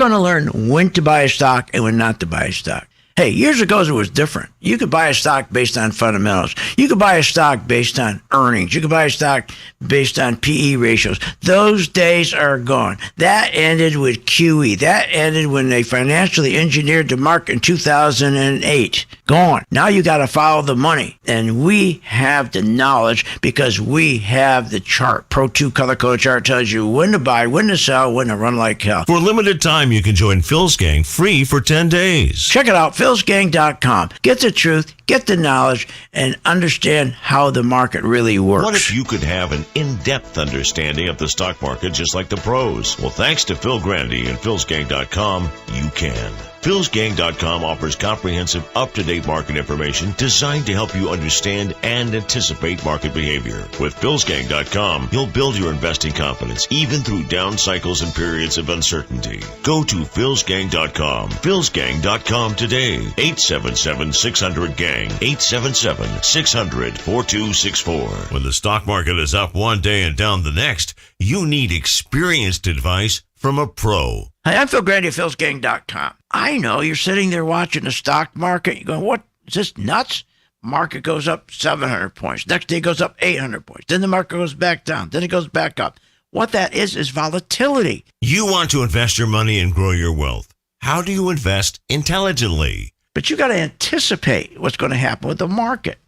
Going to learn when to buy a stock and when not to buy a stock. Hey, years ago it was different. You could buy a stock based on fundamentals. You could buy a stock based on earnings. You could buy a stock based on PE ratios. Those days are gone. That ended with QE. That ended when they financially engineered the market in 2008. Gone. Now you got to follow the money. And we have the knowledge because we have the chart. Pro 2 color code chart tells you when to buy, when to sell, when to run like hell. For a limited time, you can join Phil's Gang free for 10 days. Check it out, philsgang.com. Get the truth, get the knowledge, and understand how the market really works. What if you could have an in-depth understanding of the stock market just like the pros? Well, thanks to Phil Grandy and philsgang.com, you can. philsgang.com offers comprehensive, up-to-date market information designed to help you understand and anticipate market behavior. With philsgang.com, you'll build your investing confidence even through down cycles and periods of uncertainty. Go to philsgang.com. philsgang.com today. 877-600-GANG. 877-600-4264. When the stock market is up one day and down the next, you need experienced advice from a pro. Hi, I'm Phil Grandy of philsgang.com. I know you're sitting there watching the stock market. You're going, what? Is this nuts? Market goes up 700 points. Next day goes up 800 points. Then the market goes back down. Then it goes back up. What that is volatility. You want to invest your money and grow your wealth. How do you invest intelligently? But you got to anticipate what's going to happen with the market.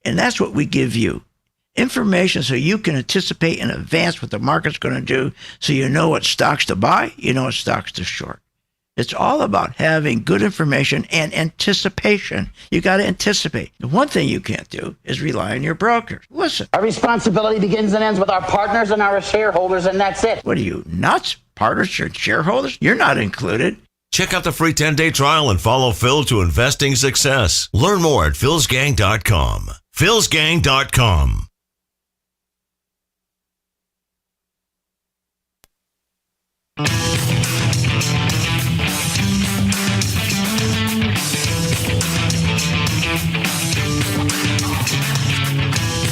And that's what we give you. Information so you can anticipate in advance what the market's going to do, so you know what stocks to buy, you know what stocks to short. It's all about having good information and anticipation. You got to anticipate. The one thing you can't do is rely on your brokers. Listen. Our responsibility begins and ends with our partners and our shareholders, and that's it. What are you, nuts? Partners or shareholders? You're not included. Check out the free 10-day trial and follow Phil to investing success. Learn more at philsgang.com. philsgang.com.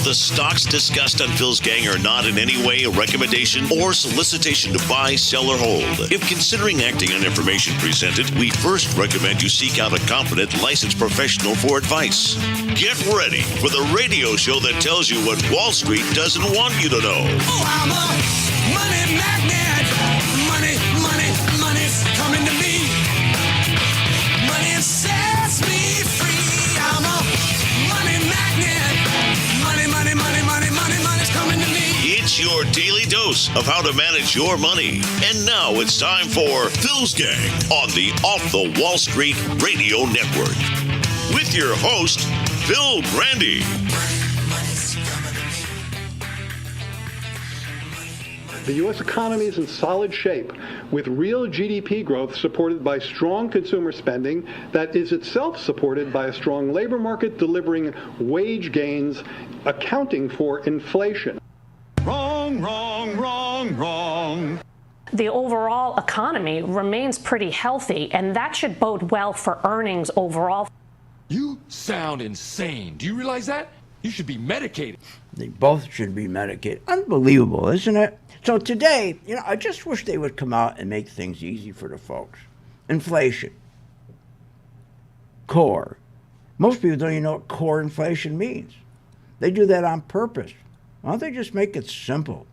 The stocks discussed on Phil's Gang are not in any way a recommendation or solicitation to buy, sell, or hold. If considering acting on information presented, we first recommend you seek out a competent, licensed professional for advice. Get ready for the radio show that tells you what Wall Street doesn't want you to know. Oh, I'm a money magnet. Money, money, money's coming to me. Money sets me free. I'm a money magnet. Money, money, money, money, money, money's coming to me. It's your daily dose of how to manage your money. And now it's time for Phil's Gang on the Off the Wall Street Radio Network. With your host, Phil Grandy. The U.S. economy is in solid shape, with real GDP growth supported by strong consumer spending that is itself supported by a strong labor market delivering wage gains, accounting for inflation. Wrong, wrong, wrong, wrong. The overall economy remains pretty healthy, and that should bode well for earnings overall. You sound insane. Do you realize that? You should be medicated. They both should be medicated. Unbelievable, isn't it? So today, I just wish they would come out and make things easy for the folks. Inflation. Core. Most people don't even know what core inflation means. They do that on purpose. Why don't they just make it simple?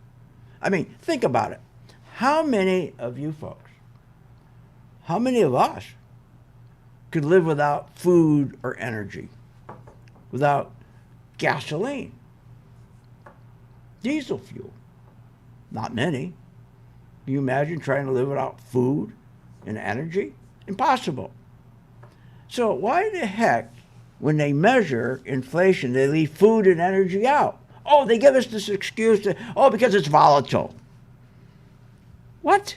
I mean, think about it. How many of you folks, how many of us could live without food or energy, without gasoline, diesel fuel? Not many. Can you imagine trying to live without food and energy? Impossible. So why the heck, when they measure inflation, they leave food and energy out? Oh, they give us this excuse because it's volatile. What?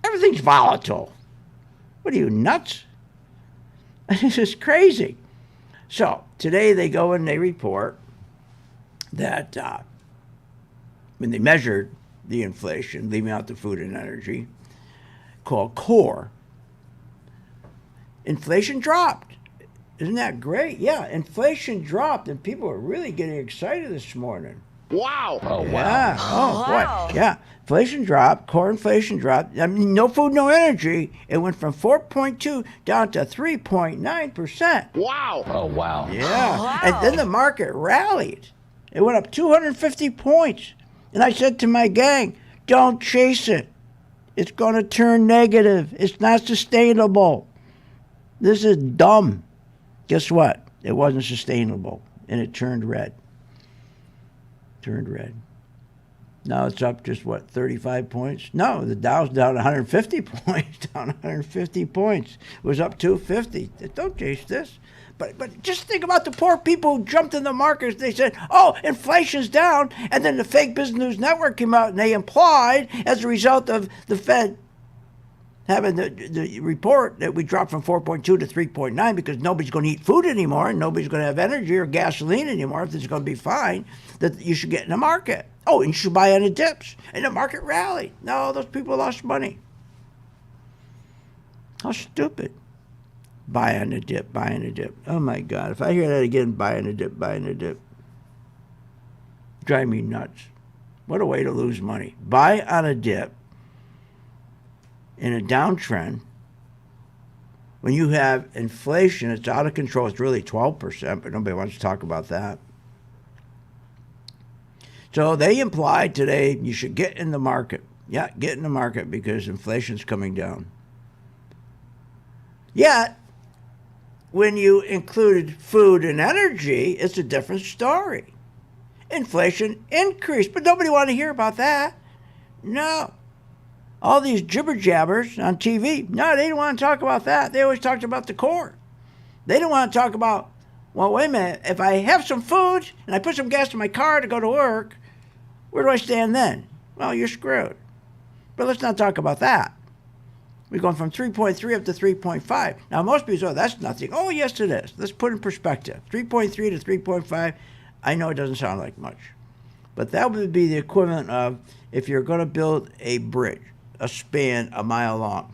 Everything's volatile. What are you, nuts? This is crazy. So today they go and they report that when they measured the inflation, leaving out the food and energy, called core, inflation dropped. Isn't that great? Yeah, inflation dropped, and people are really getting excited this morning. Wow. Oh, wow. Yeah. Oh, Wow. boy. Yeah. Inflation dropped. Core inflation dropped. I mean, no food, no energy. It went from 4.2 down to 3.9%. Wow. Oh, wow. Yeah. Wow. And then the market rallied. It went up 250 points. And I said to my gang, don't chase it. It's going to turn negative. It's not sustainable. This is dumb. Guess what? It wasn't sustainable. And it turned red. Turned red. Now it's up just, 35 points? No, the Dow's down 150 points. Down 150 points. It was up 250. Don't chase this. But just think about the poor people who jumped in the markets. They said, oh, inflation's down. And then the fake Business News Network came out and they implied, as a result of the Fed having the report, that we dropped from 4.2 to 3.9 because nobody's going to eat food anymore and nobody's going to have energy or gasoline anymore, if it's going to be fine, that you should get in the market. Oh, and you should buy on the dips. And the market rallied. No, those people lost money. How stupid. Buy on the dip, buy on the dip. Oh, my God. If I hear that again, buy on the dip, buy on the dip. Drive me nuts. What a way to lose money. Buy on a dip in a downtrend when you have inflation. It's out of control. It's really 12%, but nobody wants to talk about that. So they implied today you should get in the market. Yeah, get in the market because inflation's coming down. Yet, when you included food and energy, it's a different story. Inflation increased, but nobody wanted to hear about that. No. All these jibber jabbers on TV, no, they didn't want to talk about that. They always talked about the core. They didn't want to talk about, well, wait a minute, if I have some food and I put some gas in my car to go to work, where do I stand then? Well, you're screwed. But let's not talk about that. We're going from 3.3 up to 3.5. Now, most people say, oh, that's nothing. Oh, yes, it is. Let's put it in perspective. 3.3 to 3.5, I know it doesn't sound like much. But that would be the equivalent of if you're going to build a bridge, a span a mile long,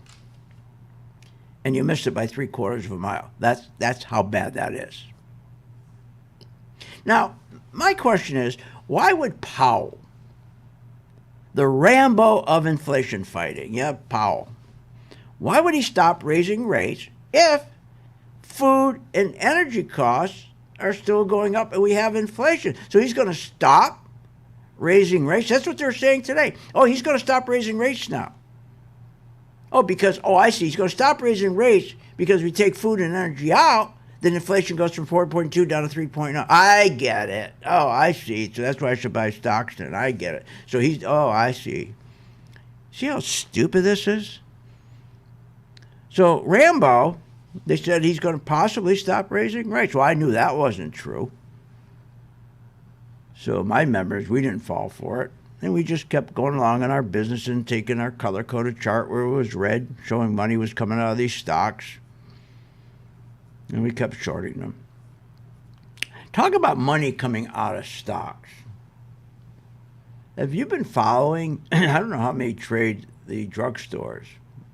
and you missed it by 3/4 of a mile. That's how bad that is. Now, my question is, why would Powell, the Rambo of inflation fighting, yeah, Powell, why would he stop raising rates if food and energy costs are still going up and we have inflation? So he's going to stop raising rates. That's what they're saying today. Oh, he's going to stop raising rates now. Oh, because, oh, I see. He's going to stop raising rates because we take food and energy out, then inflation goes from 4.2 down to 3.9. I get it. Oh, I see. So that's why I should buy stocks then. I get it. So he's, oh, I see. See how stupid this is? So Rambo, they said he's going to possibly stop raising rates. Well, I knew that wasn't true. So my members, we didn't fall for it. And we just kept going along in our business and taking our color-coded chart where it was red, showing money was coming out of these stocks. And we kept shorting them. Talk about money coming out of stocks. Have you been following, I don't know how many trade the drugstores,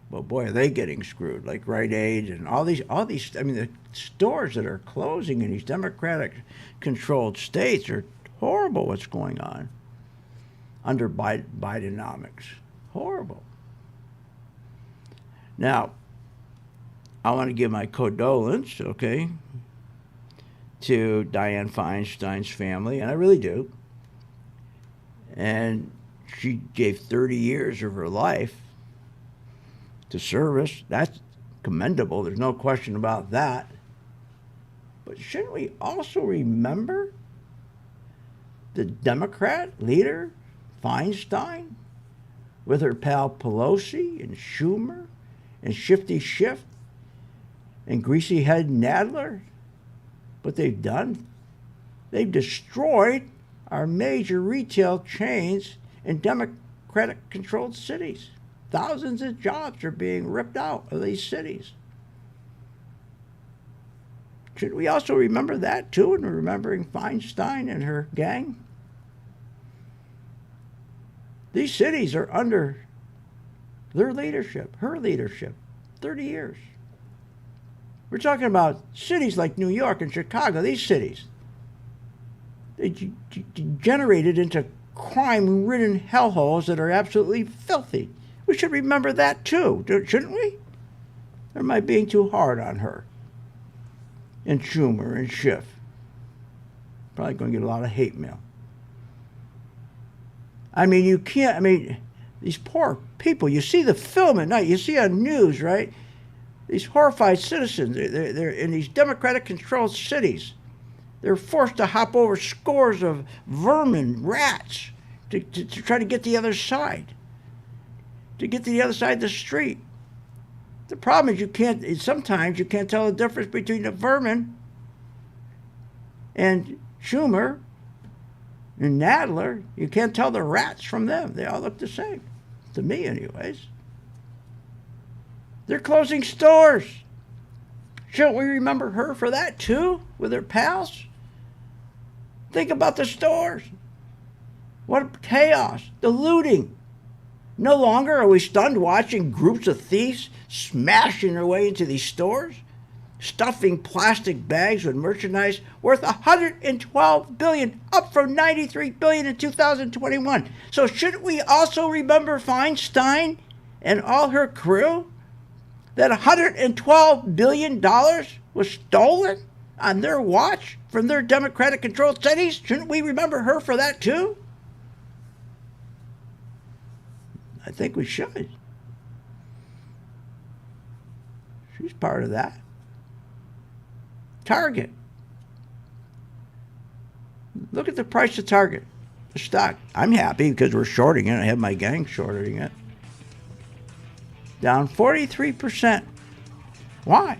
but boy, are they getting screwed, like Rite Aid and all these, I mean, the stores that are closing in these Democratic-controlled states are horrible what's going on under Bidenomics. Horrible. Now, I want to give my condolence, okay, to Dianne Feinstein's family, and I really do. And she gave 30 years of her life to service. That's commendable. There's no question about that. But shouldn't we also remember the Democrat leader, Feinstein, with her pal Pelosi and Schumer and Shifty Schiff and Greasy Head Nadler? What they've done? They've destroyed our major retail chains in Democratic-controlled cities. Thousands of jobs are being ripped out of these cities. Should we also remember that, too, in remembering Feinstein and her gang? These cities are under their leadership, her leadership, 30 years. We're talking about cities like New York and Chicago, these cities. They degenerated into crime-ridden hellholes that are absolutely filthy. We should remember that too, shouldn't we? Or am I being too hard on her? And Schumer and Schiff. Probably going to get a lot of hate mail. I mean, you can't, these poor people, you see the film at night, you see on news, right? These horrified citizens, they're in these democratic-controlled cities. They're forced to hop over scores of vermin, rats, to try to get to the other side, to get to the other side of the street. The problem is sometimes you can't tell the difference between the vermin and Schumer and Nadler. You can't tell the rats from them. They all look the same, to me anyways. They're closing stores. Shouldn't we remember her for that too, with her pals? Think about the stores. What chaos, the looting. No longer are we stunned watching groups of thieves smashing their way into these stores, stuffing plastic bags with merchandise worth $112 billion, up from $93 billion in 2021. So shouldn't we also remember Feinstein and all her crew? That $112 billion was stolen on their watch from their Democratic-controlled cities? Shouldn't we remember her for that too? I think we should. She's part of that. Target. Look at the price of Target, the stock. I'm happy because we're shorting it. I have my gang shorting it. Down 43%. Why?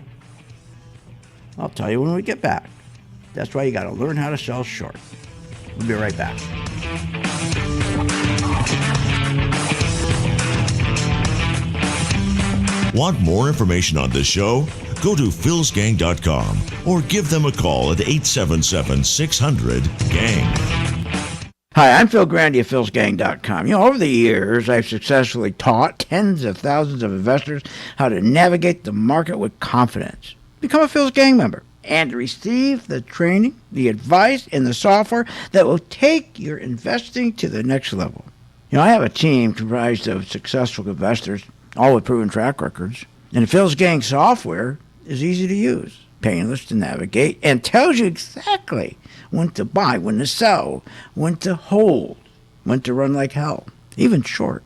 I'll tell you when we get back. That's why you got to learn how to sell short. We'll be right back. Want more information on this show? Go to philsgang.com or give them a call at 877-600-GANG. Hi, I'm Phil Grandy of philsgang.com. Over the years, I've successfully taught tens of thousands of investors how to navigate the market with confidence. Become a Phil's Gang member and receive the training, the advice, and the software that will take your investing to the next level. I have a team comprised of successful investors, all with proven track records. And the Phil's Gang software is easy to use, painless to navigate, and tells you exactly when to buy, when to sell, when to hold, when to run like hell, even short.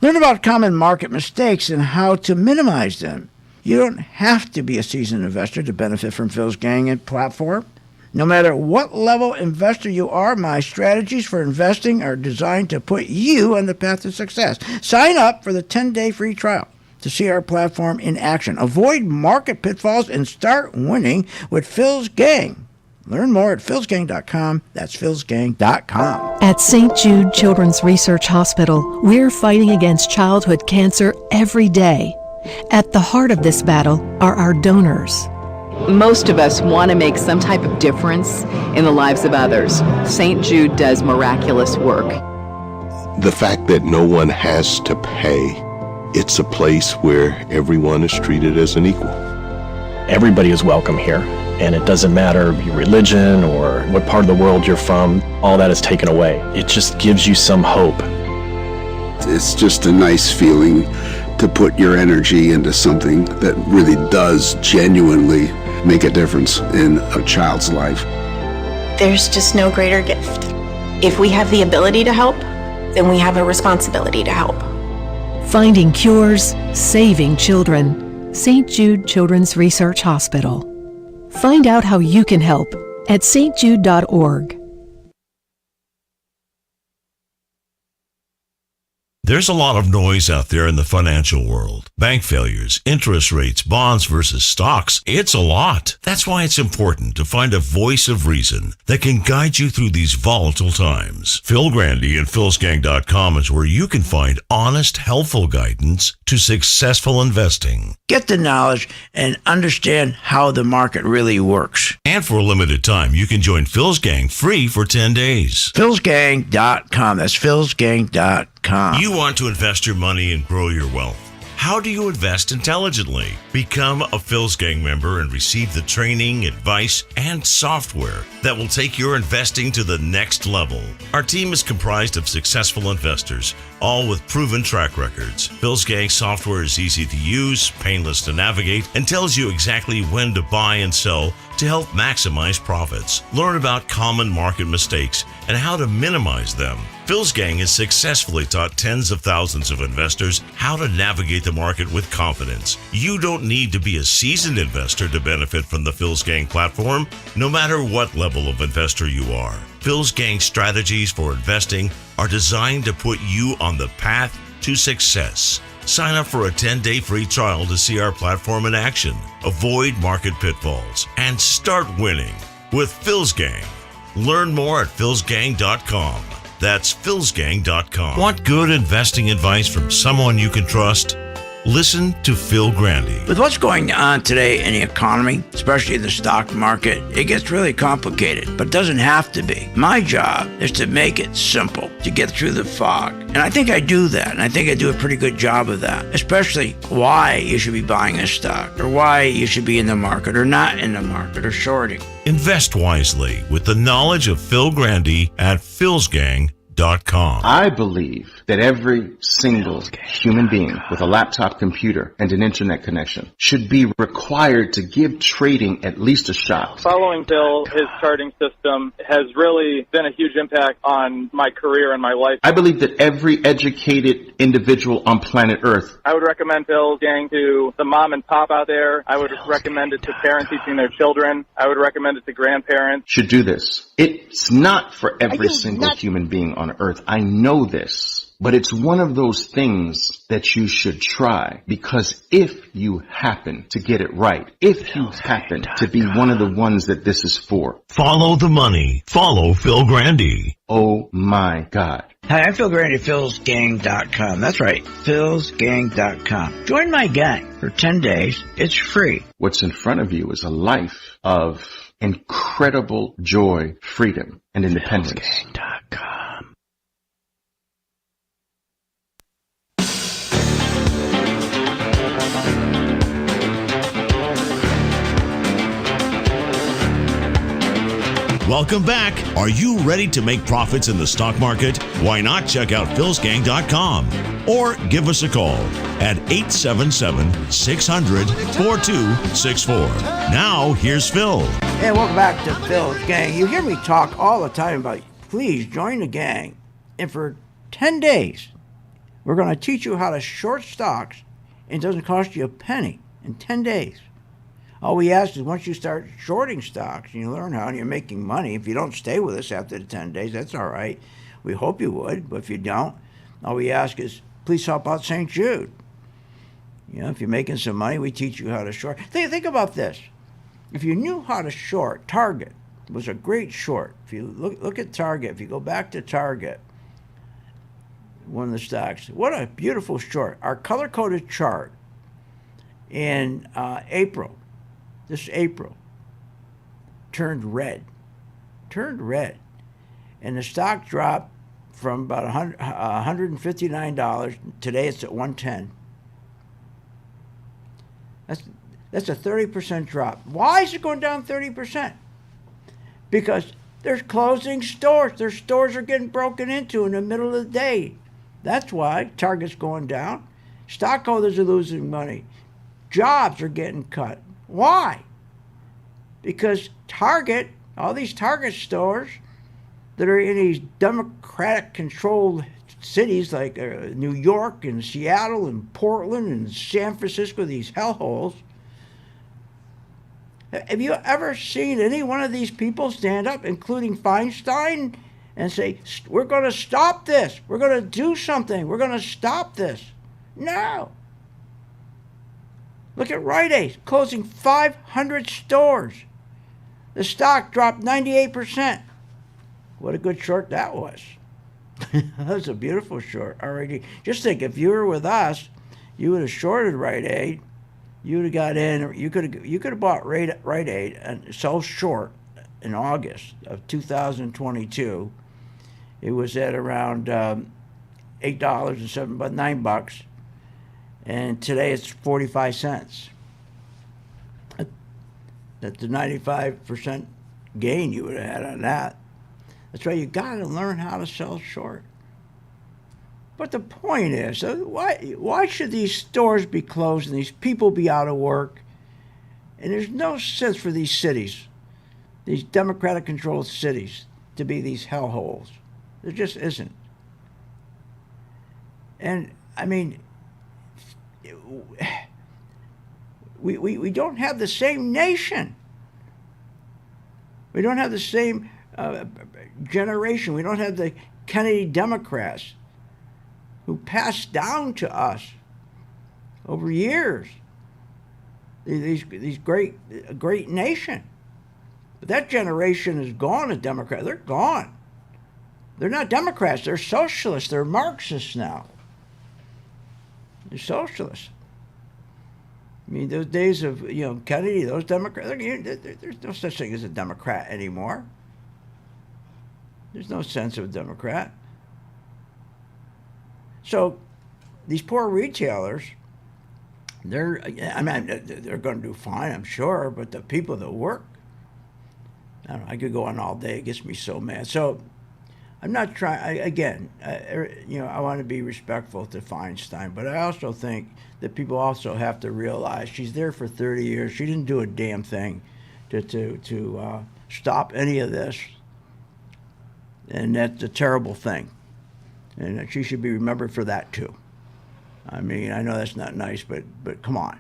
Learn about common market mistakes and how to minimize them. You don't have to be a seasoned investor to benefit from Phil's Gang and platform. No matter what level investor you are, my strategies for investing are designed to put you on the path to success. Sign up for the 10-day free trial to see our platform in action. Avoid market pitfalls and start winning with Phil's Gang. Learn more at philsgang.com. That's philsgang.com. At St. Jude Children's Research Hospital, we're fighting against childhood cancer every day. At the heart of this battle are our donors. Most of us want to make some type of difference in the lives of others. St. Jude does miraculous work. The fact that no one has to pay, it's a place where everyone is treated as an equal. Everybody is welcome here. And it doesn't matter your religion or what part of the world you're from, all that is taken away. It just gives you some hope. It's just a nice feeling to put your energy into something that really does genuinely make a difference in a child's life. There's just no greater gift. If we have the ability to help, then we have a responsibility to help. Finding cures, saving children. St. Jude Children's Research Hospital. Find out how you can help at stjude.org. There's a lot of noise out there in the financial world. Bank failures, interest rates, bonds versus stocks. It's a lot. That's why it's important to find a voice of reason that can guide you through these volatile times. Phil Grandy and philsgang.com is where you can find honest, helpful guidance to successful investing. Get the knowledge and understand how the market really works. And for a limited time, you can join Phil's Gang free for 10 days. philsgang.com. That's philsgang.com. You want to invest your money and grow your wealth. How do you invest intelligently? Become a Phil's Gang member and receive the training, advice, and software that will take your investing to the next level. Our team is comprised of successful investors, all with proven track records. Phil's Gang software is easy to use, painless to navigate, and tells you exactly when to buy and sell to help maximize profits. Learn about common market mistakes and how to minimize them. Phil's Gang has successfully taught tens of thousands of investors how to navigate the market with confidence. You don't need to be a seasoned investor to benefit from the Phil's Gang platform, no matter what level of investor you are. Phil's Gang strategies for investing are designed to put you on the path to success. Sign up for a 10-day free trial to see our platform in action, avoid market pitfalls, and start winning with Phil's Gang. Learn more at philsgang.com. That's philsgang.com. Want good investing advice from someone you can trust? Listen to Phil Grandy. With what's going on today in the economy, especially the stock market, it gets really complicated, but it doesn't have to be. My job is to make it simple, to get through the fog. And I think I do that, and I think I do a pretty good job of that, especially why you should be buying a stock, or why you should be in the market, or not in the market, or shorting. Invest wisely with the knowledge of Phil Grandy at philsgang.com. I believe that every single human being with a laptop computer and an internet connection should be required to give trading at least a shot. Following Phil, his charting system has really been a huge impact on my career and my life. I believe that every educated individual on planet Earth. I would recommend Phil's Gang to the mom and pop out there. I would recommend it to parents teaching their children. I would recommend it to grandparents. Should do this. It's not for every single human being on Earth. I know this, but it's one of those things that you should try, because if you happen to get it right, if you happen to be one of the ones that this is for. Follow the money. Follow Phil Grandy. Oh my God. Hi, I'm Phil Grandy, philsgang.com. That's right, philsgang.com. Join my gang for 10 days. It's free. What's in front of you is a life of incredible joy, freedom, and independence. Philsgang.com. Welcome back. Are you ready to make profits in the stock market? Why not check out philsgang.com or give us a call at 877-600-4264. Now, here's Phil. Hey, welcome back to Phil's Gang. You hear me talk all the time about, please join the gang. And for 10 days, we're going to teach you how to short stocks, and it doesn't cost you a penny in 10 days. All we ask is once you start shorting stocks and you learn how and you're making money, if you don't stay with us after the 10 days, that's all right. We hope you would, but if you don't, all we ask is please help out St. Jude. You know, if you're making some money, we teach you how to short. Think about this. If you knew how to short, Target was a great short. If you look at Target, if you go back to Target, one of the stocks, what a beautiful short. Our color-coded chart in April, this April, turned red. And the stock dropped from about $159. Today it's at $110. That's a 30% drop. Why is it going down 30%? Because they're closing stores. Their stores are getting broken into in the middle of the day. That's why Target's going down. Stockholders are losing money. Jobs are getting cut. Why? Because Target, all these Target stores that are in these Democratic-controlled cities like New York and Seattle and Portland and San Francisco, these hellholes. Have you ever seen any one of these people stand up, including Feinstein, and say, we're going to stop this. We're going to do something. We're going to stop this. No. Look at Rite Aid, closing 500 stores. The stock dropped 98%. What a good short that was. That was a beautiful short already. Just think, if you were with us, you would have shorted Rite Aid. You would have got in. You could have bought Rite Aid and sold short in August of 2022. It was at around $8 and $9, And today it's 45 cents. That's a 95% gain you would have had on that. That's why you got to learn how to sell short. But the point is, why should these stores be closed and these people be out of work? And there's no sense for these cities, these Democratic-controlled cities, to be these hellholes. There just isn't. And, I mean, we don't have the same nation. We don't have the same generation. We don't have the Kennedy Democrats who passed down to us over years these great nation. But that generation is gone as Democrats. They're gone. They're not Democrats. They're socialists. They're Marxists now. They're socialists. I mean, those days of, Kennedy, those Democrats, there's no such thing as a Democrat anymore. There's no sense of a Democrat. So these poor retailers, they're going to do fine, I'm sure, but the people that work, I don't know, I could go on all day. It gets me so mad. So I'm not trying, I want to be respectful to Feinstein, but I also think that people also have to realize she's there for 30 years. She didn't do a damn thing to stop any of this. And that's a terrible thing. And she should be remembered for that too. I mean, I know that's not nice, but come on.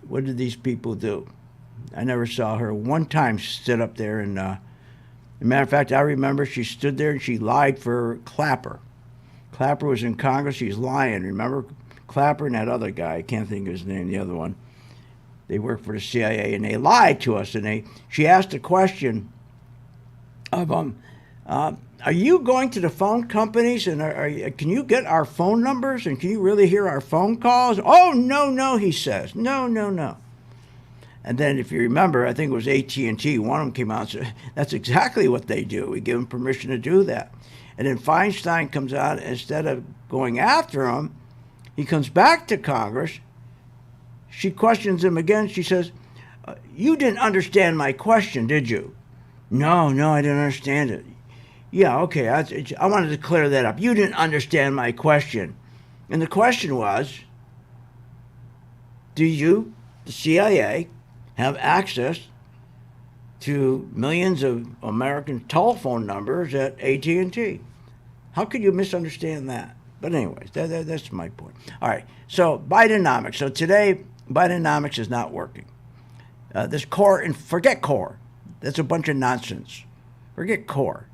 What did these people do? I never saw her one time sit up there and, as a matter of fact, I remember she stood there and she lied for Clapper. Clapper was in Congress, she's lying. Remember Clapper and that other guy, I can't think of his name, the other one. They worked for the CIA and they lied to us. And she asked a question of are you going to the phone companies and can you get our phone numbers and can you really hear our phone calls? Oh, no, he says. No. And then if you remember, I think it was AT&T, one of them came out and said, that's exactly what they do. We give them permission to do that. And then Feinstein comes out, and instead of going after him, he comes back to Congress. She questions him again. She says, you didn't understand my question, did you? No, I didn't understand it. Yeah, okay, I wanted to clear that up. You didn't understand my question. And the question was, do you, the CIA, have access to millions of American telephone numbers at AT&T? How could you misunderstand that? But anyways, that's my point. All right, so Bidenomics. So today, Bidenomics is not working. This core, and forget core. That's a bunch of nonsense. Forget core.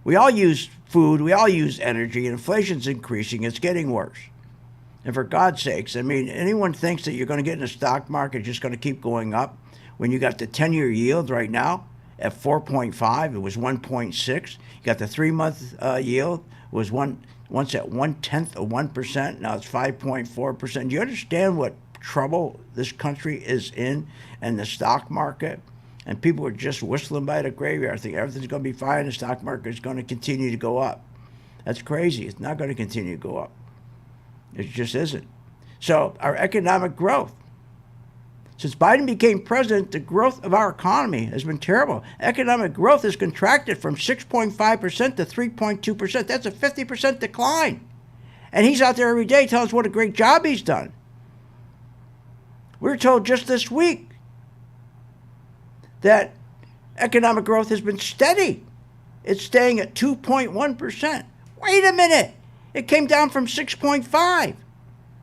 We all use food, we all use energy, and inflation's increasing. It's getting worse. And for God's sakes, I mean, anyone thinks that you're going to get in the stock market just going to keep going up when you got the 10-year yield right now at 4.5, it was 1.6. You got the 3-month yield was once at 0.1%, now it's 5.4%. Do you understand what trouble this country is in and the stock market? And people are just whistling by the graveyard, thinking everything's going to be fine, the stock market is going to continue to go up. That's crazy. It's not going to continue to go up. It just isn't. So our economic growth. Since Biden became president, the growth of our economy has been terrible. Economic growth has contracted from 6.5% to 3.2%. That's a 50% decline. And he's out there every day telling us what a great job he's done. We were told just this week that economic growth has been steady. It's staying at 2.1%. Wait a minute. It came down from 6.5.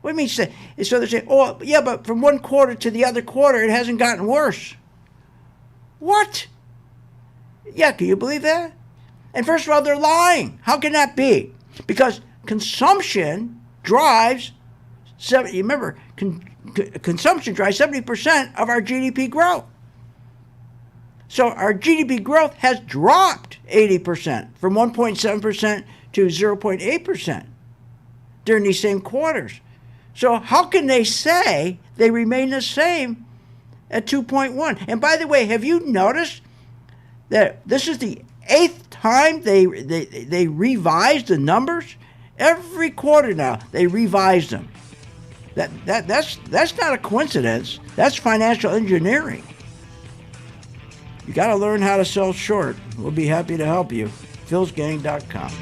What do you mean? So they're saying, oh, yeah, but from one quarter to the other quarter, it hasn't gotten worse. What? Yeah, can you believe that? And first of all, they're lying. How can that be? Because consumption drives, remember, consumption drives 70% of our GDP growth. So our GDP growth has dropped 80% from 1.7% to 0.8% during these same quarters. So how can they say they remain the same at 2.1? And by the way, have you noticed that this is the 8th time they revised the numbers? Every quarter now they revised them. That's not a coincidence. That's financial engineering. You got to learn how to sell short. We'll be happy to help you. philsgang.com.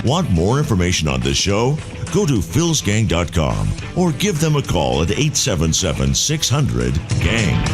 Want more information on this show? Go to philsgang.com or give them a call at 877-600-GANG.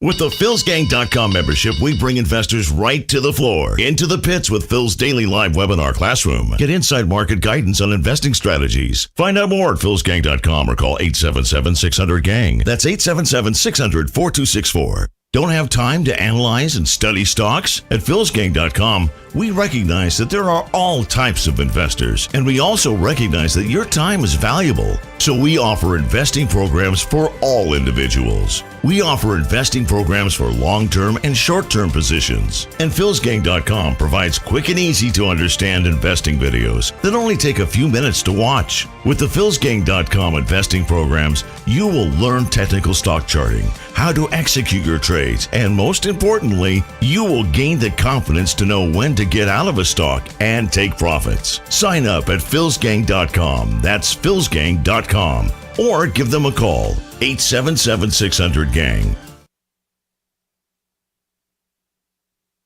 With the philsgang.com membership, we bring investors right to the floor, into the pits with Phil's daily live webinar classroom. Get inside market guidance on investing strategies. Find out more at philsgang.com or call 877-600-GANG. That's 877-600-4264. Don't have time to analyze and study stocks? At philsgang.com, we recognize that there are all types of investors, and we also recognize that your time is valuable. So we offer investing programs for all individuals. We offer investing programs for long-term and short-term positions. And philsgang.com provides quick and easy to understand investing videos that only take a few minutes to watch. With the philsgang.com investing programs, you will learn technical stock charting, how to execute your trades, and most importantly, you will gain the confidence to know when to get out of a stock and take profits. Sign up at philsgang.com. That's philsgang.com. Or give them a call, 877-600-GANG.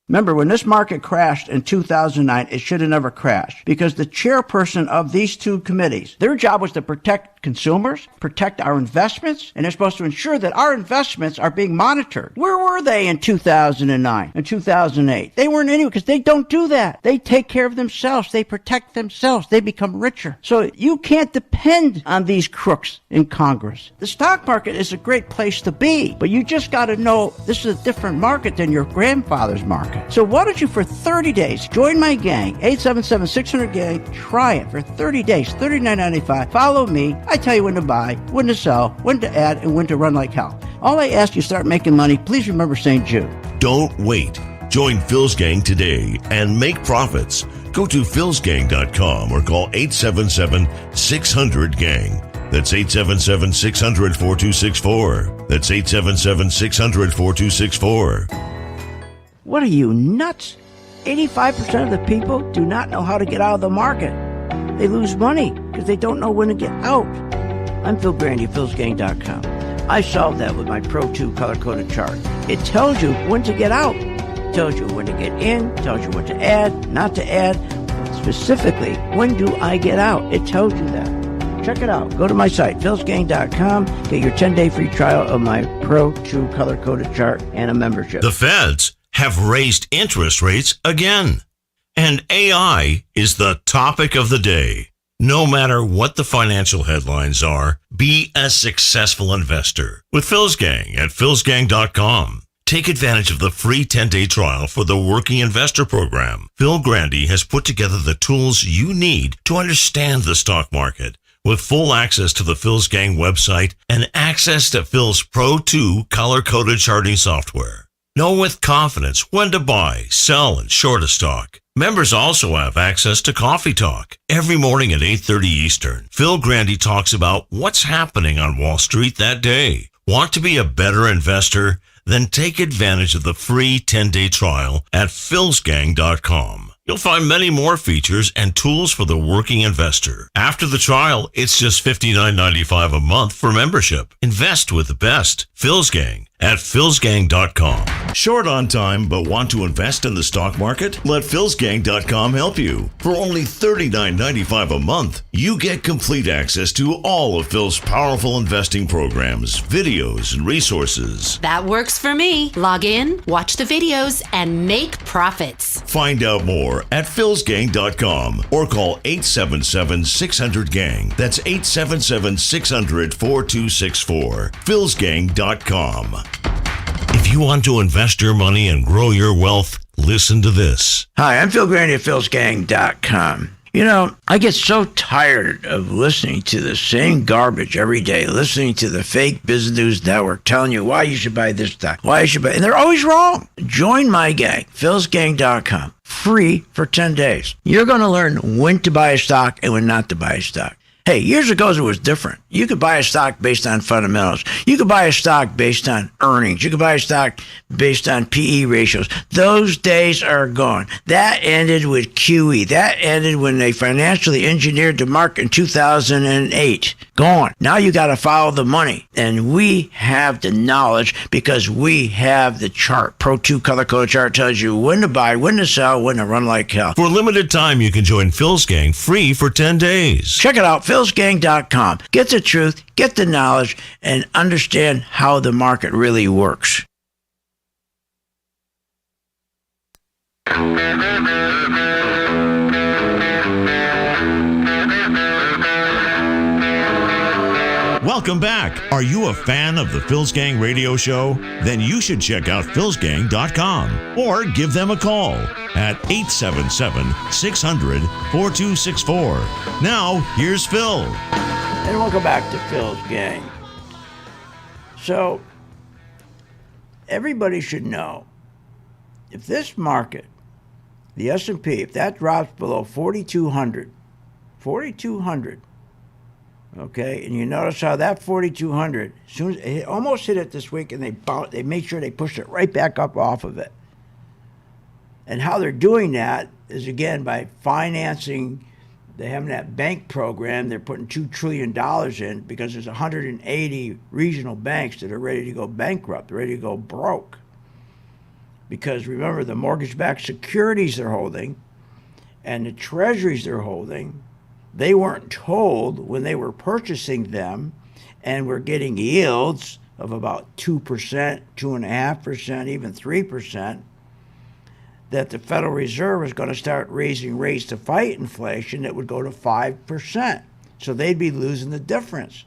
Remember, when this market crashed in 2009, it should have never crashed because the chairperson of these two committees, their job was to protect consumers, protect our investments, and they're supposed to ensure that our investments are being monitored. Where were they in 2009 and 2008? They weren't anywhere because they don't do that. They take care of themselves. They protect themselves. They become richer. So you can't depend on these crooks in Congress. The stock market is a great place to be, but you just got to know this is a different market than your grandfather's market. So why don't you, for 30 days, join my gang, 877-600-GANG, try it for 30 days, $39.95. Follow me. I tell you when to buy, when to sell, when to add, and when to run like hell. All I ask you start making money, please remember St. Jude. Don't wait. Join Phil's Gang today and make profits. Go to philsgang.com or call 877-600-GANG. That's 877-600-4264. That's 877-600-4264. What are you, nuts? 85% of the people do not know how to get out of the market. They lose money because they don't know when to get out. I'm Phil Grandy, philsgang.com. I solved that with my Pro 2 color-coded chart. It tells you when to get out. It tells you when to get in, tells you when to add, not to add. Specifically, when do I get out? It tells you that. Check it out. Go to my site, philsgang.com. Get your 10-day free trial of my Pro 2 color-coded chart and a membership. The feds have raised interest rates again. And AI is the topic of the day. No matter what the financial headlines are, be a successful investor with Phil's Gang at philsgang.com. Take advantage of the free 10-day trial for the Working Investor Program. Phil Grandy has put together the tools you need to understand the stock market with full access to the Phil's Gang website and access to Phil's Pro 2 color-coded charting software. Know with confidence when to buy, sell, and short a stock. Members also have access to Coffee Talk. Every morning at 8:30 Eastern, Phil Grandy talks about what's happening on Wall Street that day. Want to be a better investor? Then take advantage of the free 10-day trial at philsgang.com. You'll find many more features and tools for the working investor. After the trial, it's just $59.95 a month for membership. Invest with the best. Phil's Gang at philsgang.com. Short on time but want to invest in the stock market? Let philsgang.com help you. For only $39.95 a month, you get complete access to all of Phil's powerful investing programs, videos, and resources. That works for me. Log in, watch the videos, and make profits. Find out more at philsgang.com or call 877-600-GANG. That's 877-600-4264. philsgang.com. If you want to invest your money and grow your wealth, listen to this. Hi, I'm Phil Grandy at philsgang.com. You know, I get so tired of listening to the same garbage every day, listening to the fake business news network telling you why you should buy this stock, why you should buy, and they're always wrong. Join my gang, philsgang.com, free for 10 days. You're going to learn when to buy a stock and when not to buy a stock. Hey, years ago it was different. You could buy a stock based on fundamentals. You could buy a stock based on earnings. You could buy a stock based on PE ratios. Those days are gone. That ended with QE. That ended when they financially engineered the market in 2008. Gone. Now you got to follow the money. And we have the knowledge because we have the chart. Pro 2 color-coded chart tells you when to buy, when to sell, when to run like hell. For a limited time, you can join Phil's Gang free for 10 days. Check it out, philsgang.com. Get the truth, get the knowledge, and understand how the market really works. Welcome back. Are you a fan of the Phil's Gang radio show? Then you should check out philsgang.com or give them a call at 877-600-4264. Now, here's Phil. And welcome back to Phil's Gang. So, everybody should know, if this market, the S&P, if that drops below 4,200, okay, and you notice how that 4,200, as soon as it almost hit it this week, and they made sure they pushed it right back up off of it. And how they're doing that is, again, by financing. They have that bank program. They're putting $2 trillion in because there's 180 regional banks that are ready to go bankrupt, ready to go broke. Because remember, the mortgage-backed securities they're holding and the treasuries they're holding, they weren't told when they were purchasing them and were getting yields of about 2%, 2.5%, even 3%, that the Federal Reserve was going to start raising rates to fight inflation that would go to 5%. So they'd be losing the difference.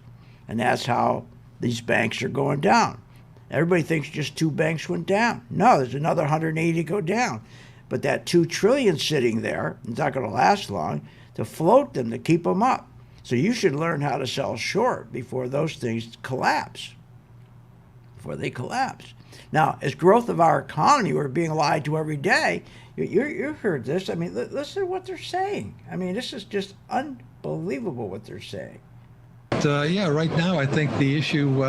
And that's how these banks are going down. Everybody thinks just 2 banks went down. No, there's another 180 to go down. But that $2 trillion sitting there, it's not going to last long, to float them, to keep them up. So you should learn how to sell short before those things collapse, before they collapse. Now, as growth of our economy, we're being lied to every day. You heard this. I mean, listen to what they're saying. I mean, this is just unbelievable what they're saying. Yeah, right now I think the issue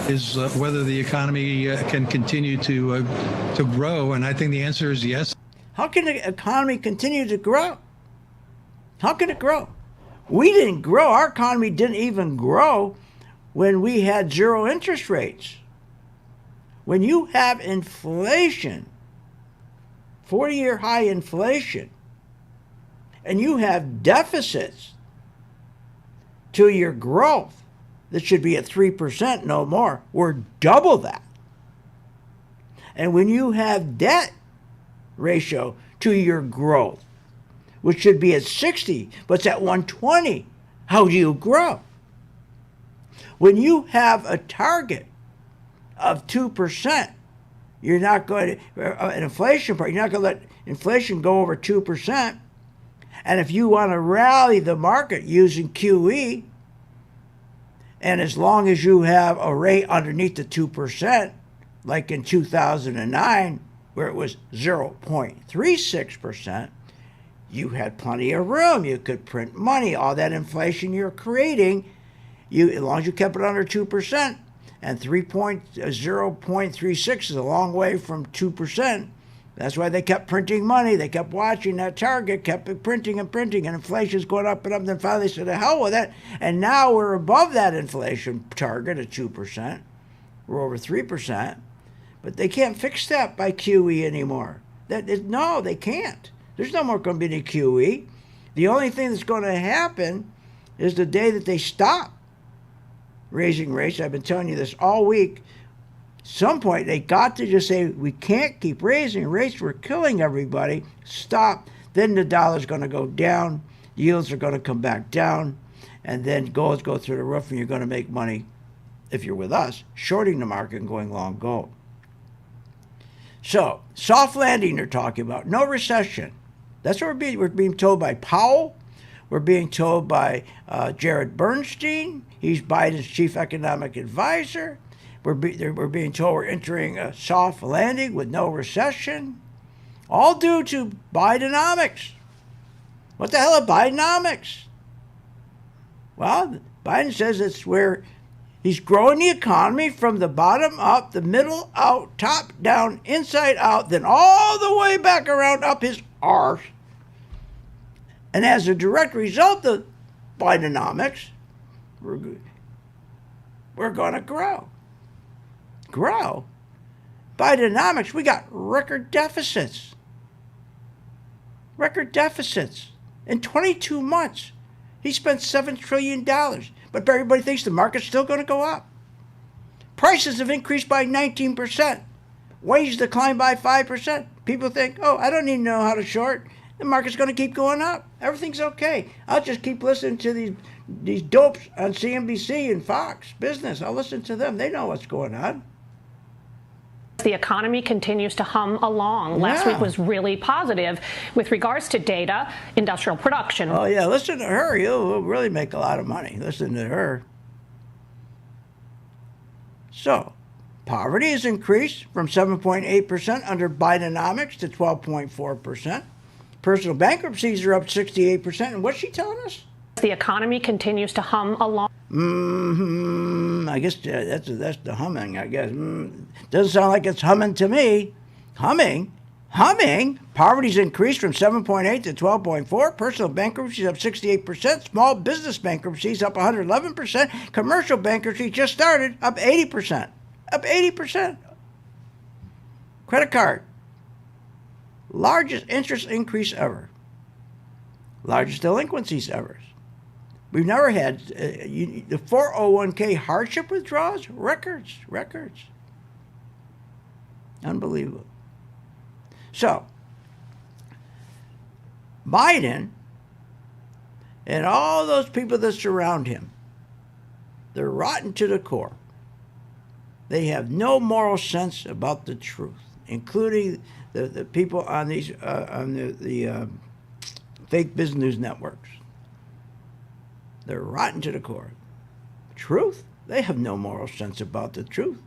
is whether the economy can continue to grow, and I think the answer is yes. How can the economy continue to grow? How can it grow? We didn't grow. Our economy didn't even grow when we had zero interest rates. When you have inflation, 40-year high inflation, and you have deficits to your growth that should be at 3%, no more, we're double that. And when you have debt ratio to your growth, which should be at 60, but it's at 120, how do you grow? When you have a target of 2%, you're not going to, an inflation part, you're not going to let inflation go over 2%. And if you want to rally the market using QE, and as long as you have a rate underneath the 2%, like in 2009, where it was 0.36%, you had plenty of room. You could print money. All that inflation you're creating, as long as you kept it under 2%, and 0.36 is a long way from 2%. That's why they kept printing money. They kept watching that target, kept printing and printing, and inflation's going up and up. Then finally they said, the hell with it. And now we're above that inflation target of 2%. We're over 3%. But they can't fix that by QE anymore. No, they can't. There's no more going to be any QE. The only thing that's going to happen is the day that they stop raising rates. I've been telling you this all week. Some point they got to just say, we can't keep raising rates, we're killing everybody, stop. Then the dollar's going to go down, yields are going to come back down, and then golds go through the roof, and you're going to make money, if you're with us, shorting the market and going long gold. So, soft landing they're talking about, no recession. That's what we're being told by Powell. We're being told by Jared Bernstein. He's Biden's chief economic advisor. We're being told we're entering a soft landing with no recession, all due to Bidenomics. What the hell are Bidenomics? Well, Biden says it's where he's growing the economy from the bottom up, the middle out, top down, inside out, then all the way back around up his arse. And as a direct result of Bidenomics, we're going to grow. Grow? Bidenomics, we got record deficits. Record deficits. In 22 months, he spent $7 trillion. But everybody thinks the market's still going to go up. Prices have increased by 19%. Wages declined by 5%. People think, oh, I don't need to know how to short. The market's going to keep going up. Everything's okay. I'll just keep listening to these dopes on CNBC and Fox Business. I'll listen to them. They know what's going on. The economy continues to hum along. Last week was really positive with regards to data, industrial production. Oh, yeah, listen to her. You'll really make a lot of money. Listen to her. So, poverty has increased from 7.8% under Bidenomics to 12.4%. Personal bankruptcies are up 68%. And what's she telling us? The economy continues to hum along. I guess that's the humming, I guess. Doesn't sound like it's humming to me. Humming? Poverty's increased from 7.8 to 12.4. Personal bankruptcies up 68%. Small business bankruptcies up 111%. Commercial bankruptcy just started, up 80%. Up 80%. Credit card. Largest interest increase ever. Largest delinquencies ever. We've never had the 401k hardship withdrawals, records. Unbelievable. So, Biden and all those people that surround him, they're rotten to the core. They have no moral sense about the truth, including the people on these on the fake business news networks. They're rotten to the core. Truth? They have no moral sense about the truth.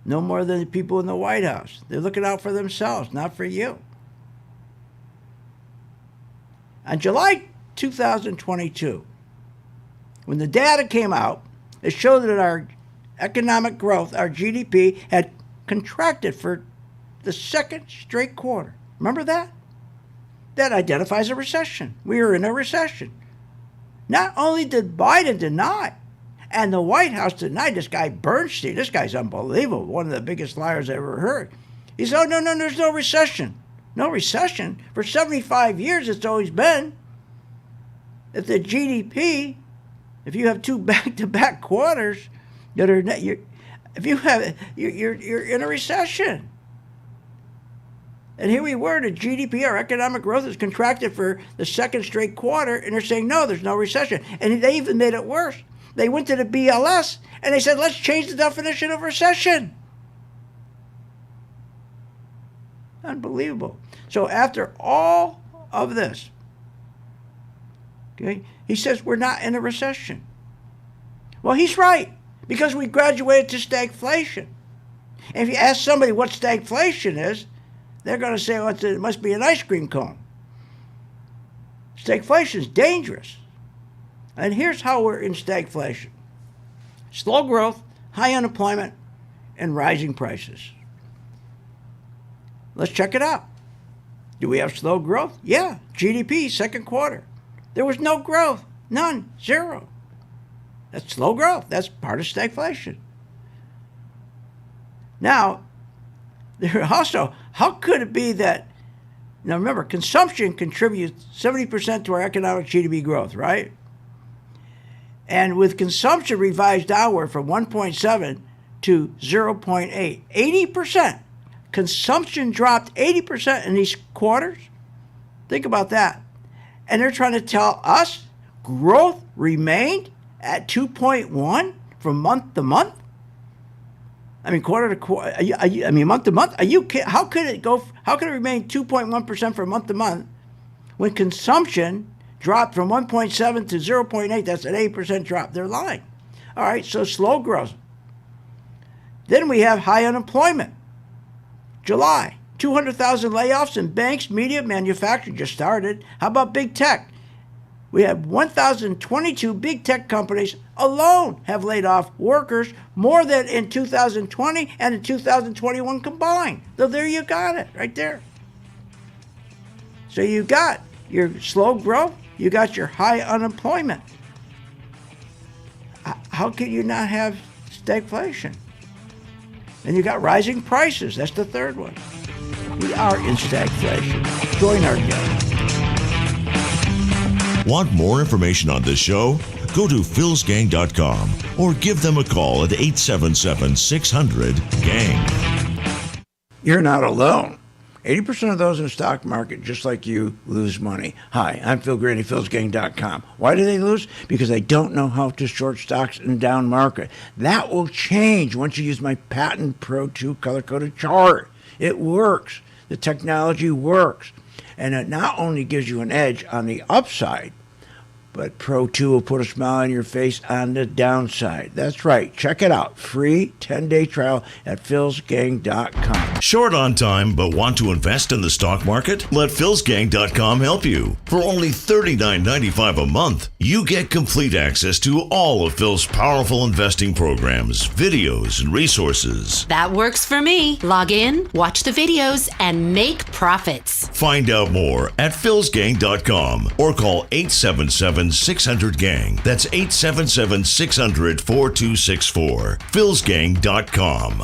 No more than the people in the White House. They're looking out for themselves, not for you. On July 2022, when the data came out, it showed that our economic growth, our GDP, had contracted for the second straight quarter. Remember that? That identifies a recession. We are in a recession. Not only did Biden deny, and the White House denied, this guy Bernstein, this guy's unbelievable, one of the biggest liars I ever heard. He said, oh, no, there's no recession. No recession. For 75 years, it's always been. If the GDP, if you have two back-to-back quarters that are, you're in a recession. And here we were, the GDP, our economic growth, has contracted for the second straight quarter, and they're saying, no, there's no recession. And they even made it worse. They went to the BLS, and they said, let's change the definition of recession. Unbelievable. So after all of this, okay, he says we're not in a recession. Well, he's right, because we graduated to stagflation. And if you ask somebody what stagflation is, they're going to say, well, it must be an ice cream cone. Stagflation is dangerous. And here's how we're in stagflation. Slow growth, high unemployment, and rising prices. Let's check it out. Do we have slow growth? Yeah. GDP, second quarter. There was no growth. None. Zero. That's slow growth. That's part of stagflation. Now, also, how could it be that, now remember, consumption contributes 70% to our economic GDP growth, right? And with consumption revised downward from 1.7 to 0.8, 80%. Consumption dropped 80% in these quarters. Think about that. And they're trying to tell us growth remained at 2.1 from month to month. I mean, quarter to quarter. I mean, month to month. Are you kidding? How could it go? How could it remain 2.1% from month to month when consumption dropped from 1.7 to 0.8? That's an 8% drop. They're lying. All right. So slow growth. Then we have high unemployment. July, 200,000 layoffs in banks, media, manufacturing just started. How about big tech? We have 1,022 big tech companies alone have laid off workers, more than in 2020 and in 2021 combined. So there you got it, right there. So you got your slow growth, you got your high unemployment. How can you not have stagflation? And you got rising prices. That's the third one. We are in stagflation. Join our guest. Want more information on this show? Go to philsgang.com or give them a call at 877-600-GANG. You're not alone. 80% of those in the stock market, just like you, lose money. Hi, I'm Phil Grandy, philsgang.com. Why do they lose? Because they don't know how to short stocks in a down market. That will change once you use my patent Pro 2 color-coded chart. It works. The technology works. And it not only gives you an edge on the upside, but Pro 2 will put a smile on your face on the downside. That's right. Check it out. Free 10-day trial at philsgang.com. Short on time but want to invest in the stock market? Let philsgang.com help you. For only $39.95 a month, you get complete access to all of Phil's powerful investing programs, videos, and resources. That works for me. Log in, watch the videos, and make profits. Find out more at philsgang.com or call 877-600-GANG. That's 877-600-4264. philsgang.com.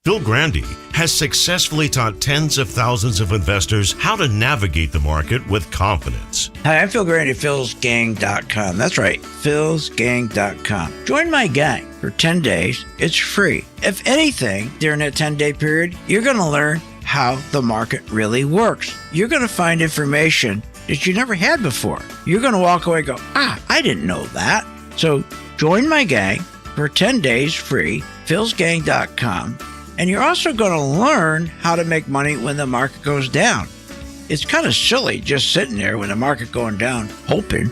Phil Grandy has successfully taught tens of thousands of investors how to navigate the market with confidence. Hi, I'm Phil Grandy, philsgang.com. That's right, philsgang.com. Join my gang for 10 days. It's free. If anything, during that 10-day period, you're going to learn how the market really works. You're going to find information that you never had before. You're going to walk away and go, I didn't know that. So join my gang for 10 days free, philsgang.com. And you're also going to learn how to make money when the market goes down. It's kind of silly just sitting there when the market going down, hoping.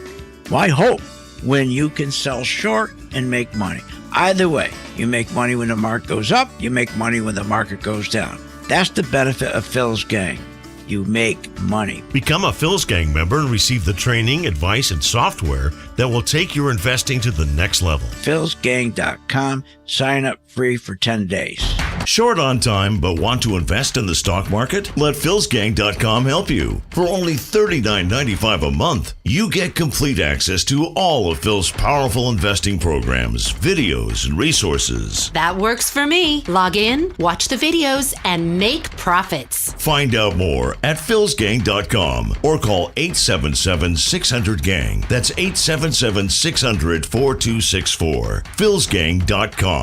Why hope when you can sell short and make money? Either way, you make money when the market goes up, you make money when the market goes down. That's the benefit of Phil's Gang. You make money. Become a Phil's Gang member and receive the training, advice, and software that will take your investing to the next level. philsgang.com. Sign up free for 10 days. Short on time but want to invest in the stock market? Let philsgang.com help you. For only $39.95 a month, you get complete access to all of Phil's powerful investing programs, videos, and resources. That works for me. Log in, watch the videos, and make profits. Find out more at philsgang.com or call 877-600-GANG. That's 877-600-4264. philsgang.com.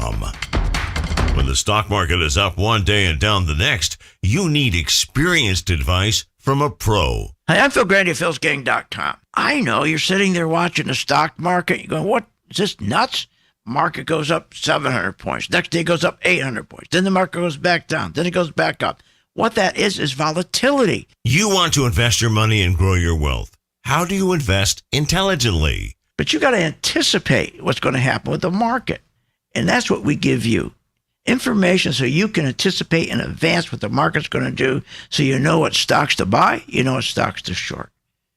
When the stock market is up one day and down the next, you need experienced advice from a pro. Hi, I'm Phil Grandy of philsgang.com. I know you're sitting there watching the stock market. You're going, what? Is this nuts? Market goes up 700 points. Next day it goes up 800 points. Then the market goes back down. Then it goes back up. What that is volatility. You want to invest your money and grow your wealth. How do you invest intelligently? But you got to anticipate what's going to happen with the market. And that's what we give you. Information so you can anticipate in advance what the market's going to do, so you know what stocks to buy, you know what stocks to short.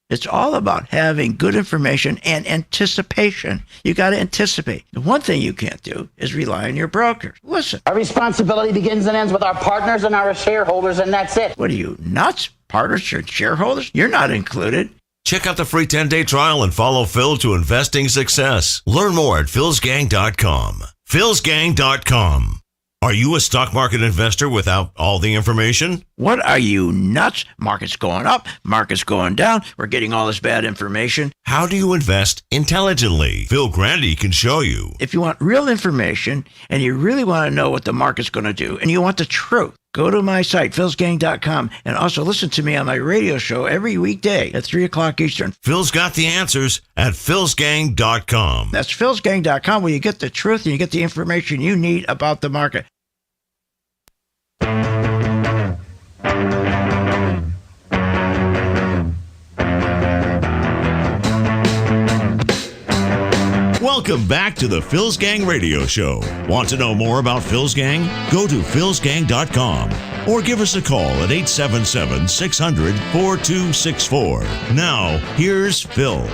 It's all about having good information and anticipation. You got to anticipate. The one thing you can't do is rely on your brokers. Listen. Our responsibility begins and ends with our partners and our shareholders, and that's it. What are you, nuts? Partners and shareholders? You're not included. Check out the free 10-day trial and follow Phil to investing success. Learn more at philsgang.com. philsgang.com. Are you a stock market investor without all the information? What are you, nuts? Market's going up, market's going down. We're getting all this bad information. How do you invest intelligently? Phil Grandy can show you. If you want real information and you really want to know what the market's going to do and you want the truth, go to my site, philsgang.com, and also listen to me on my radio show every weekday at 3 o'clock Eastern. Phil's got the answers at philsgang.com. That's philsgang.com, where you get the truth and you get the information you need about the market. Welcome back to the Phil's Gang Radio Show. Want to know more about Phil's Gang? Go to philsgang.com or give us a call at 877-600-4264. Now, here's Phil.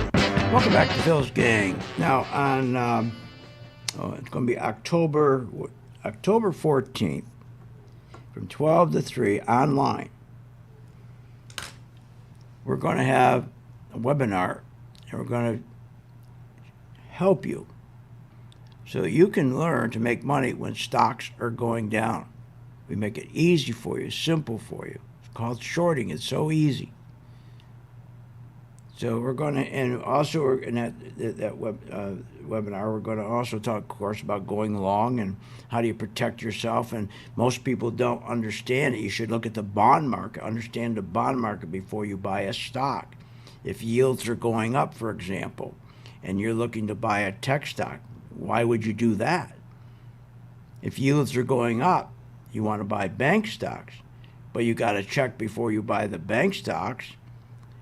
Welcome back to Phil's Gang. Now, on it's going to be October 14th, from 12 to 3 online. We're going to have a webinar, and we're going to help you so that you can learn to make money when stocks are going down. We make it easy for you, simple for you. It's called shorting. It's so easy. So we're going to, and also in that webinar, we're going to also talk, of course, about going long and how do you protect yourself. And most people don't understand it. You should look at the bond market, understand the bond market before you buy a stock. If yields are going up, for example, and you're looking to buy a tech stock, why would you do that? If yields are going up, you want to buy bank stocks, but you got to check before you buy the bank stocks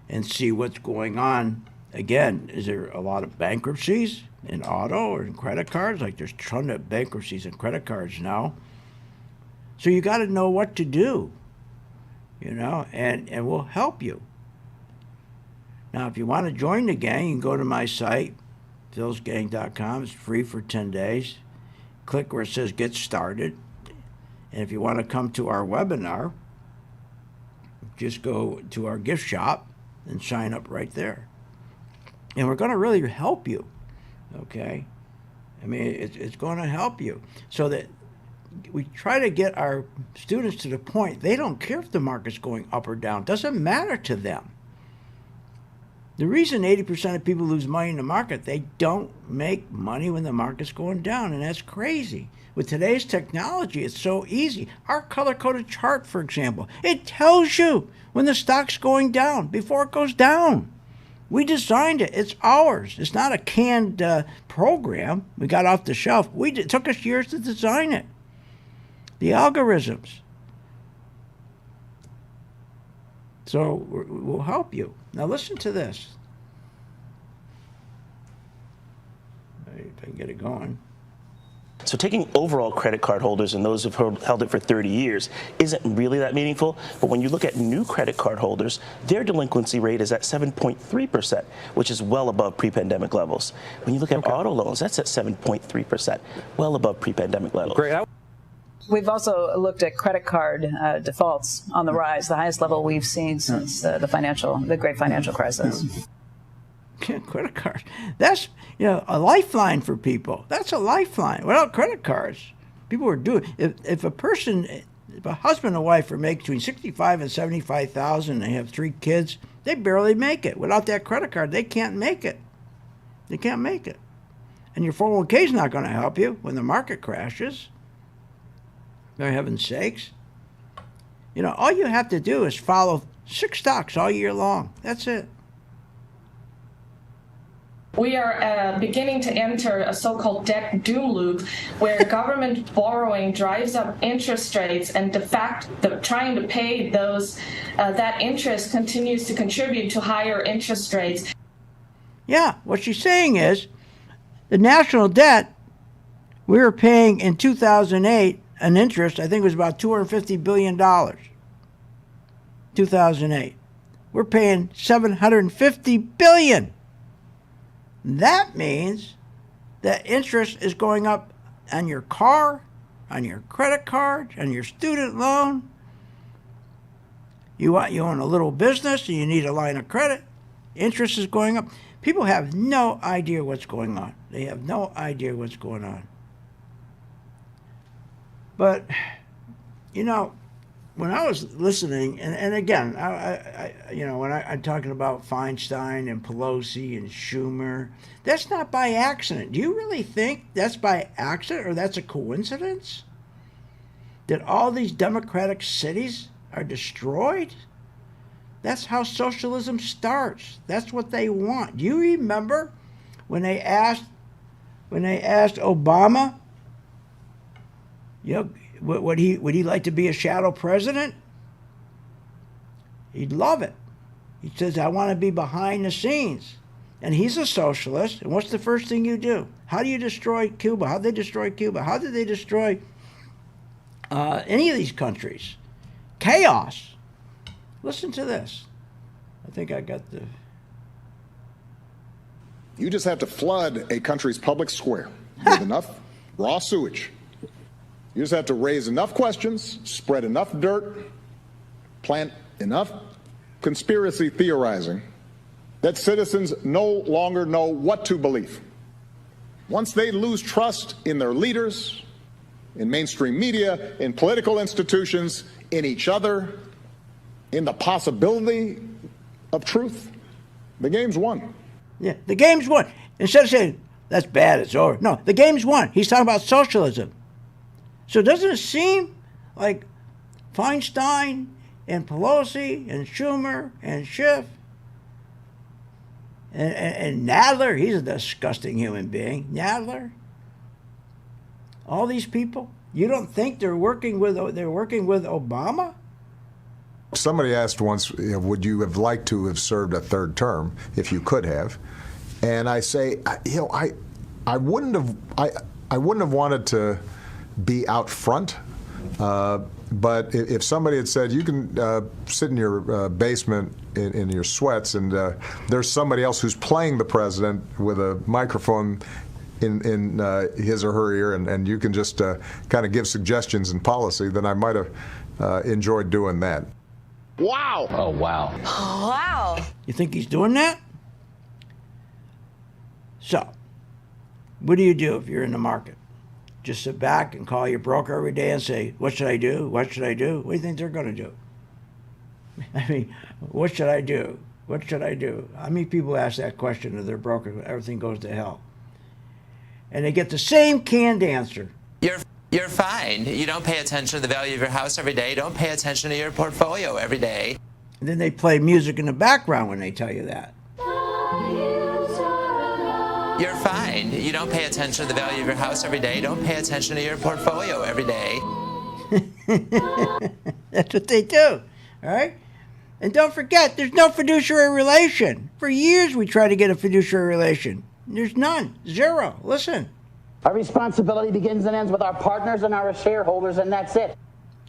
and see what's going on. Again, is there a lot of bankruptcies in auto or in credit cards? Like there's a ton of bankruptcies in credit cards now. So you got to know what to do, and we'll help you. Now, if you want to join the gang, you can go to my site, philsgang.com. It's free for 10 days. Click where it says Get Started. And if you want to come to our webinar, just go to our gift shop and sign up right there. And we're going to really help you, okay? I mean, it's going to help you so that we try to get our students to the point they don't care if the market's going up or down. It doesn't matter to them. The reason 80% of people lose money in the market, they don't make money when the market's going down, and that's crazy. With today's technology, it's so easy. Our color-coded chart, for example, it tells you when the stock's going down before it goes down. We designed it. It's ours. It's not a canned program we got off the shelf. It took us years to design it. The algorithms. So we'll help you. Now listen to this. If I can get it going. So taking overall credit card holders and those who've held it for 30 years isn't really that meaningful. But when you look at new credit card holders, their delinquency rate is at 7.3%, which is well above pre-pandemic levels. When you look at auto loans, that's at 7.3%, well above pre-pandemic levels. Great. We've also looked at credit card defaults on the rise, the highest level we've seen since the great financial crisis. Credit cards. That's a lifeline for people. That's a lifeline. Without credit cards, people are doing. If a husband and wife are making between $65,000 and $75,000, and they have 3 kids, they barely make it. Without that credit card, they can't make it. They can't make it. And your 401k is not going to help you when the market crashes. For heaven's sakes. All you have to do is follow 6 stocks all year long. That's it. We are beginning to enter a so-called debt doom loop where government borrowing drives up interest rates, and de facto trying to pay those that interest continues to contribute to higher interest rates. Yeah, what she's saying is the national debt, we were paying in 2008 an interest, I think it was about $250 billion. 2008. We're paying $750 billion. That means that interest is going up on your car, on your credit card, on your student loan. You own a little business and you need a line of credit. Interest is going up. People have no idea what's going on. They have no idea what's going on. But, when I was listening, and again, when I'm talking about Feinstein and Pelosi and Schumer, that's not by accident. Do you really think that's by accident or that's a coincidence? That all these democratic cities are destroyed? That's how socialism starts. That's what they want. Do you remember when they asked Obama, would he like to be a shadow president? He'd love it. He says, I want to be behind the scenes. And he's a socialist. And what's the first thing you do? How do you destroy Cuba? How did they destroy Cuba? How did they destroy any of these countries? chaos. Listen to this. I think I got the... You just have to flood a country's public square with enough raw sewage. You just have to raise enough questions, spread enough dirt, plant enough conspiracy theorizing that citizens no longer know what to believe. Once they lose trust in their leaders, in mainstream media, in political institutions, in each other, in the possibility of truth, the game's won. Yeah, the game's won. Instead of saying, that's bad, it's over. No, the game's won. He's talking about socialism. So doesn't it seem like Feinstein and Pelosi and Schumer and Schiff and Nadler, he's a disgusting human being, Nadler, all these people, you don't think they're working with Obama? Somebody asked once, would you have liked to have served a third term if you could have? And I say, I wouldn't have wanted to be out front. But if somebody had said, you can sit in your basement in your sweats and there's somebody else who's playing the president with a microphone in his or her ear and you can just kind of give suggestions and policy, then I might have enjoyed doing that. Wow. Oh, wow. Wow. You think he's doing that? So, what do you do if you're in the market? Just sit back and call your broker every day and say, what should I do? What should I do? What do you think they're going to do? I mean, what should I do? What should I do? How many people ask that question to their broker when everything goes to hell? And they get the same canned answer. You're fine. You don't pay attention to the value of your house every day. Don't pay attention to your portfolio every day. And then they play music in the background when they tell you that. You're fine. You don't pay attention to the value of your house every day. Don't pay attention to your portfolio every day. That's what they do, all right? And don't forget, there's no fiduciary relation. For years we tried to get a fiduciary relation. There's none. Zero. Listen. Our responsibility begins and ends with our partners and our shareholders, and that's it.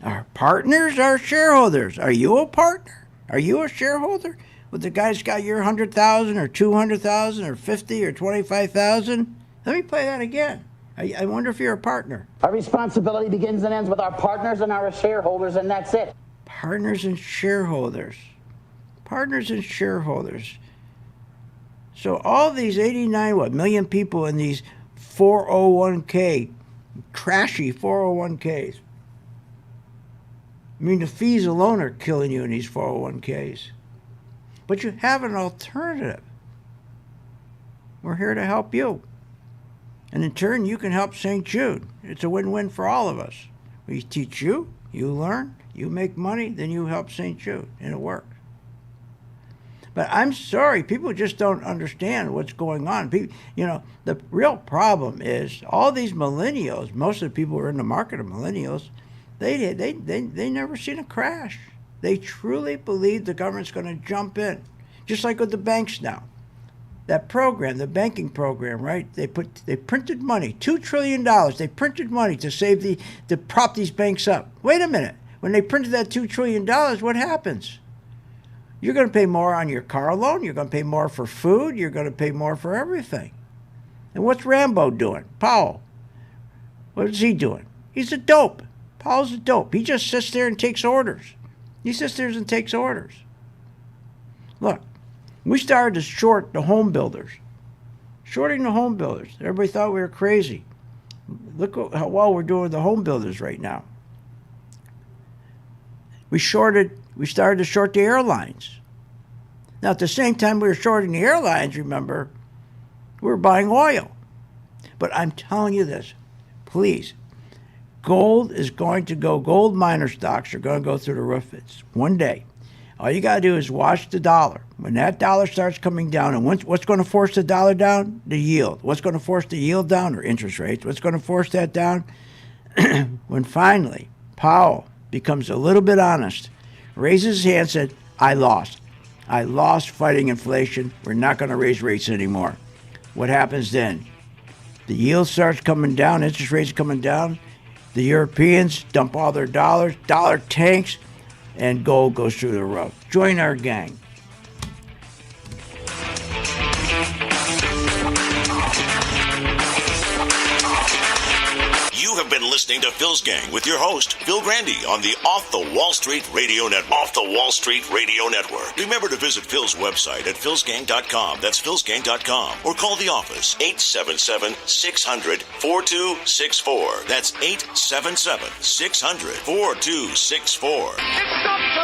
Our partners, our shareholders. Are you a partner? Are you a shareholder? With the guy's got your 100,000 or 200,000 or 50 or 25,000? Let me play that again. I wonder if you're a partner. Our responsibility begins and ends with our partners and our shareholders, and that's it. Partners and shareholders. Partners and shareholders. So all these 89 million people in these 401k, trashy 401ks. I mean, the fees alone are killing you in these 401ks. But you have an alternative. We're here to help you. And in turn, you can help St. Jude. It's a win-win for all of us. We teach you, you learn, you make money, then you help St. Jude, and it works. But I'm sorry, people just don't understand what's going on. People, the real problem is all these millennials, most of the people who are in the market are millennials, they never seen a crash. They truly believe the government's going to jump in, just like with the banks now. That program, the banking program, right? They printed money, $2 trillion. They printed money to prop these banks up. Wait a minute. When they printed that $2 trillion, what happens? You're going to pay more on your car loan. You're going to pay more for food. You're going to pay more for everything. And what's Rambo doing? Powell. What is he doing? He's a dope. Powell's a dope. He just sits there and takes orders. He sits there and takes orders. Look, we started to short the home builders. Shorting the home builders. Everybody thought we were crazy. Look how well we're doing with the home builders right now. We started to short the airlines. Now, at the same time we were shorting the airlines, remember, we were buying oil. But I'm telling you this, please, gold miner stocks are going to go through the roof. It's one day. All you got to do is watch the dollar. When that dollar starts coming down, and what's going to force the dollar down? The yield. What's going to force the yield down? Or interest rates. What's going to force that down? When finally Powell becomes a little bit honest, raises his hand and said, I lost. I lost fighting inflation. We're not going to raise rates anymore. What happens then? The yield starts coming down, interest rates coming down. The Europeans dump all their dollars, dollar tanks, and gold goes through the roof. Join our gang. You have been listening to Phil's Gang with your host, Phil Grandy, on the Off the Wall Street Radio Network. Off the Wall Street Radio Network. Remember to visit Phil's website at philsgang.com. That's philsgang.com. Or call the office, 877-600-4264. That's 877-600-4264.